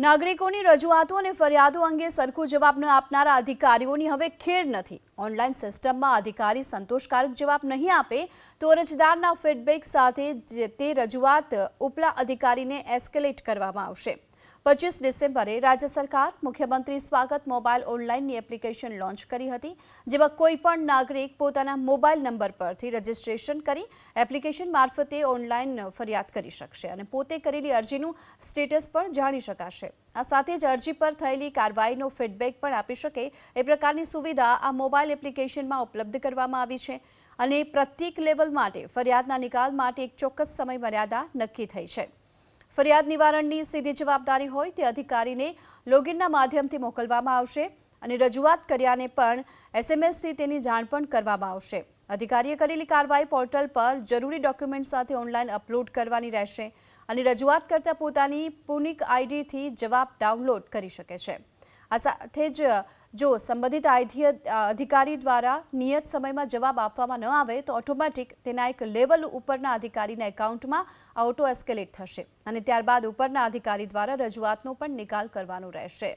નાગરિકોની રજૂઆતો અને ફરિયાદો અંગે સરખો જવાબ ન આપનારા અધિકારીઓની હવે ખેર નથી। ઓનલાઈન સિસ્ટમમાં અધિકારી સંતોષકારક જવાબ નહીં આપે તો અરજદારના ફીડબેક સાથે તે રજૂઆત ઉપલા અધિકારીને એસ્કેલેટ કરવામાં આવશે। 25 ડિસેમ્બરે રાજ્ય સરકાર મુખ્યમંત્રી સ્વાગત મોબાઈલ ઓનલાઈનની એપ્લિકેશન લોન્ચ કરી હતી, જેમાં કોઈપણ નાગરિક પોતાના મોબાઈલ નંબર પરથી રજીસ્ટ્રેશન કરી એપ્લિકેશન મારફતે ઓનલાઈન ફરિયાદ કરી શકશે અને પોતે કરેલી અરજીનું સ્ટેટસ પણ જાણી શકાશે। આ સાથે જ અરજી પર થયેલી કાર્યવાહીનો ફીડબેક પણ આપી શકે એ પ્રકારની સુવિધા આ મોબાઈલ એપ્લિકેશનમાં ઉપલબ્ધ કરવામાં આવી છે અને પ્રત્યેક લેવલ માટે ફરિયાદના નિકાલ માટે એક ચોક્કસ સમય મર્યાદા નક્કી થઈ છે। ફરિયાદ નિવારણની સીધી જવાબદારી હોય તે અધિકારીને લોગિનના માધ્યમથી મોકલવામાં આવશે અને રજૂઆત કર્યાને પણ એસએમએસથી તેની જાણ પણ કરવામાં આવશે। અધિકારીએ કરેલી કાર્યવાહી પોર્ટલ પર જરૂરી ડોક્યુમેન્ટ સાથે ઓનલાઈન અપલોડ કરવાની રહેશે અને રજૂઆત કરતા પોતાની પુનિક આઈડીથી જવાબ ડાઉનલોડ કરી શકે છે। આ સાથે જ જો સંબંધિત અધિકારી દ્વારા નિયત સમયમાં જવાબ આપવામાં ન આવે તો ઓટોમેટિક તેના એક લેવલ ઉપરના અધિકારીના એકાઉન્ટમાં ઓટો એસ્કેલેટ થશે અને ત્યારબાદ ઉપરના અધિકારી દ્વારા રજૂઆતનો પણ નિકાલ કરવાનો રહેશે।